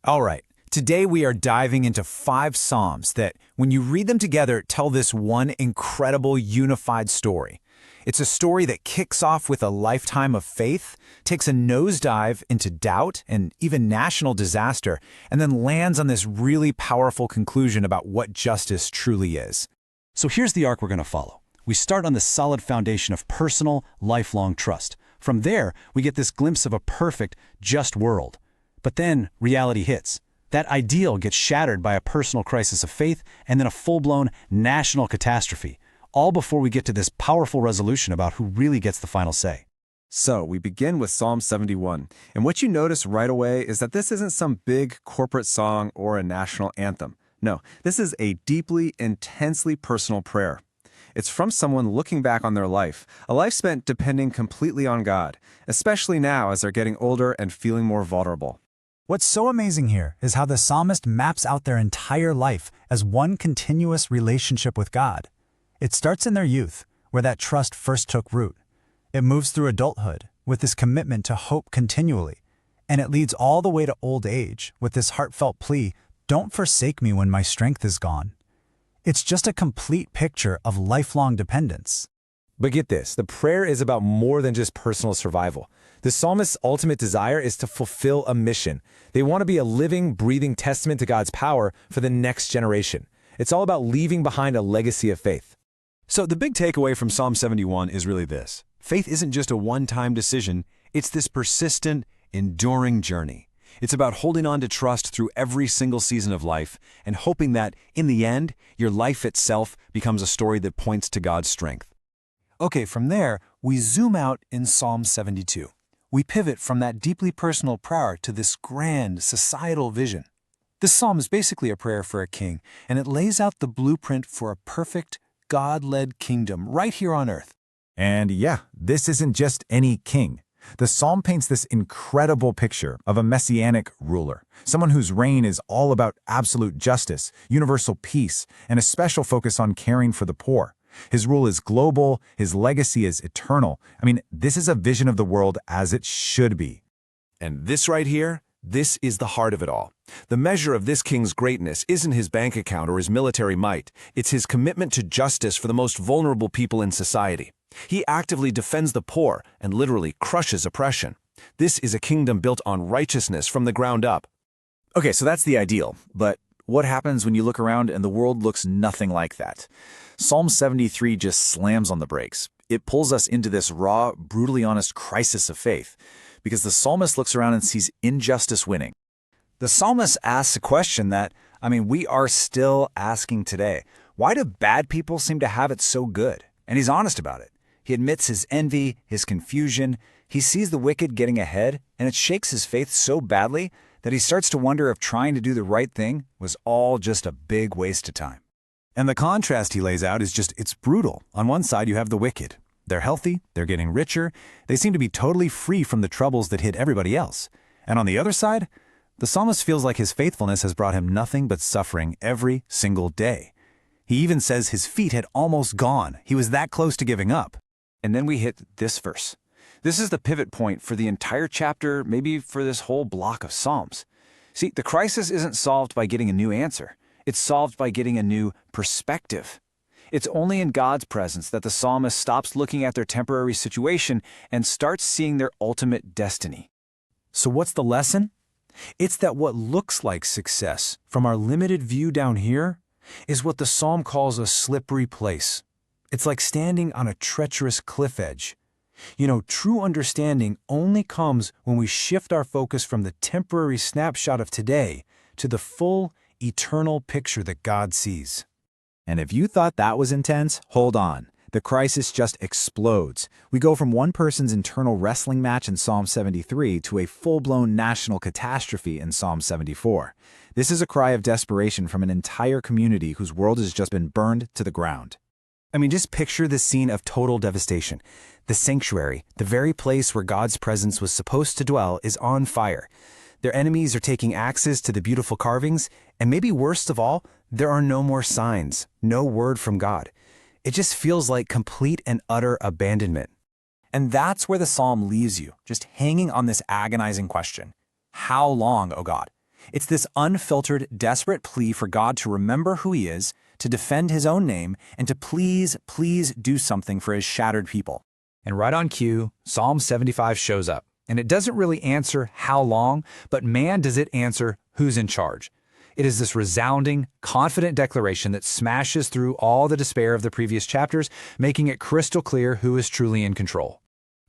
All right, today we are diving into 5 Psalms that, when you read them together, tell this one incredible unified story. It's a story that kicks off with a lifetime of faith, takes a nosedive into doubt and even national disaster, and then lands on this really powerful conclusion about what justice truly is. So here's the arc we're going to follow. We start on this solid foundation of personal, lifelong trust. From there, we get this glimpse of a perfect, just world. But then reality hits. That ideal gets shattered by a personal crisis of faith and then a full-blown national catastrophe, all before we get to this powerful resolution about who really gets the final say. So we begin with Psalm 71, and what you notice right away is that this isn't some big corporate song or a national anthem. No, this is a deeply, intensely personal prayer. It's from someone looking back on their life, a life spent depending completely on God, especially now as they're getting older and feeling more vulnerable. What's so amazing here is how the psalmist maps out their entire life as one continuous relationship with God. It starts in their youth, where that trust first took root. It moves through adulthood, with this commitment to hope continually. And it leads all the way to old age, with this heartfelt plea, "Don't forsake me when my strength is gone." It's just a complete picture of lifelong dependence. But get this, the prayer is about more than just personal survival. The psalmist's ultimate desire is to fulfill a mission. They want to be a living, breathing testament to God's power for the next generation. It's all about leaving behind a legacy of faith. So the big takeaway from Psalm 71 is really this. Faith isn't just a one-time decision, it's this persistent, enduring journey. It's about holding on to trust through every single season of life and hoping that, in the end, your life itself becomes a story that points to God's strength. Okay, from there, we zoom out in Psalm 72. We pivot from that deeply personal prayer to this grand societal vision. This psalm is basically a prayer for a king, and it lays out the blueprint for a perfect, God-led kingdom right here on earth. And yeah, this isn't just any king. The psalm paints this incredible picture of a messianic ruler, someone whose reign is all about absolute justice, universal peace, and a special focus on caring for the poor. His rule is global, his legacy is eternal. I mean, this is a vision of the world as it should be. And this right here, this is the heart of it all. The measure of this king's greatness isn't his bank account or his military might. It's his commitment to justice for the most vulnerable people in society. He actively defends the poor and literally crushes oppression. This is a kingdom built on righteousness from the ground up. Okay, so that's the ideal, but what happens when you look around and the world looks nothing like that? Psalm 73 just slams on the brakes. It pulls us into this raw, brutally honest crisis of faith, because the psalmist looks around and sees injustice winning. The psalmist asks a question that, we are still asking today. Why do bad people seem to have it so good? And he's honest about it. He admits his envy, his confusion. He sees the wicked getting ahead, and it shakes his faith so badly that he starts to wonder if trying to do the right thing was all just a big waste of time. And the contrast he lays out is it's brutal. On one side, you have the wicked. They're healthy, they're getting richer, they seem to be totally free from the troubles that hit everybody else. And on the other side, the psalmist feels like his faithfulness has brought him nothing but suffering every single day. He even says his feet had almost gone. He was that close to giving up. And then we hit this verse. This is the pivot point for the entire chapter, maybe for this whole block of Psalms. See, the crisis isn't solved by getting a new answer. It's solved by getting a new perspective. It's only in God's presence that the psalmist stops looking at their temporary situation and starts seeing their ultimate destiny. So what's the lesson? It's that what looks like success from our limited view down here is what the psalm calls a slippery place. It's like standing on a treacherous cliff edge. True understanding only comes when we shift our focus from the temporary snapshot of today to the full, eternal picture that God sees. And if you thought that was intense, hold on. The crisis just explodes. We go from one person's internal wrestling match in Psalm 73 to a full-blown national catastrophe in Psalm 74. This is a cry of desperation from an entire community whose world has just been burned to the ground. Just picture the scene of total devastation. The sanctuary, the very place where God's presence was supposed to dwell, is on fire. Their enemies are taking axes to the beautiful carvings, and maybe worst of all, there are no more signs, no word from God. It just feels like complete and utter abandonment. And that's where the psalm leaves you, just hanging on this agonizing question. How long, O God? It's this unfiltered, desperate plea for God to remember who he is, to defend his own name, and to please, please do something for his shattered people. And right on cue, Psalm 75 shows up. And it doesn't really answer how long, but man does it answer who's in charge. It is this resounding, confident declaration that smashes through all the despair of the previous chapters, making it crystal clear who is truly in control.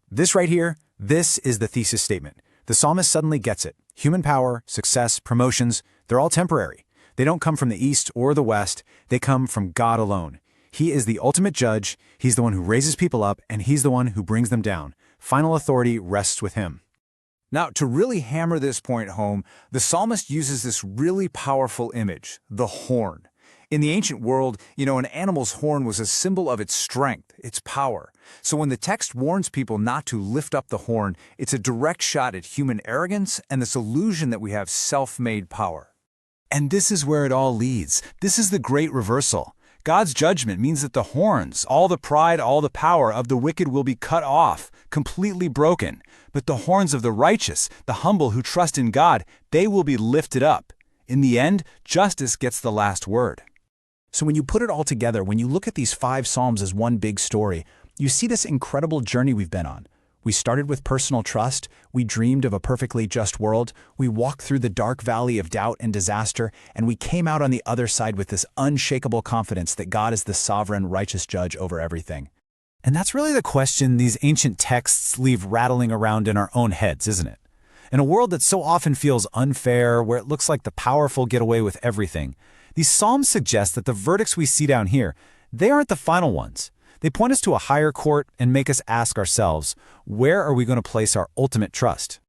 This right here, this is the thesis statement. The psalmist suddenly gets it. Human power, success, promotions, they're all temporary. They don't come from the east or the west. They come from God alone. He is the ultimate judge. He's the one who raises people up, and he's the one who brings them down. Final authority rests with him. Now, to really hammer this point home, the psalmist uses this really powerful image, the horn. In the ancient world, an animal's horn was a symbol of its strength, its power. So when the text warns people not to lift up the horn, it's a direct shot at human arrogance and this illusion that we have self-made power. And this is where it all leads. This is the great reversal. God's judgment means that the horns, all the pride, all the power of the wicked will be cut off, completely broken. But the horns of the righteous, the humble who trust in God, they will be lifted up. In the end, justice gets the last word. So when you put it all together, when you look at these 5 Psalms as one big story, you see this incredible journey we've been on. We started with personal trust, we dreamed of a perfectly just world, we walked through the dark valley of doubt and disaster, and we came out on the other side with this unshakable confidence that God is the sovereign, righteous judge over everything. And that's really the question these ancient texts leave rattling around in our own heads, isn't it? In a world that so often feels unfair, where it looks like the powerful get away with everything, these Psalms suggest that the verdicts we see down here, they aren't the final ones. They point us to a higher court and make us ask ourselves, where are we going to place our ultimate trust?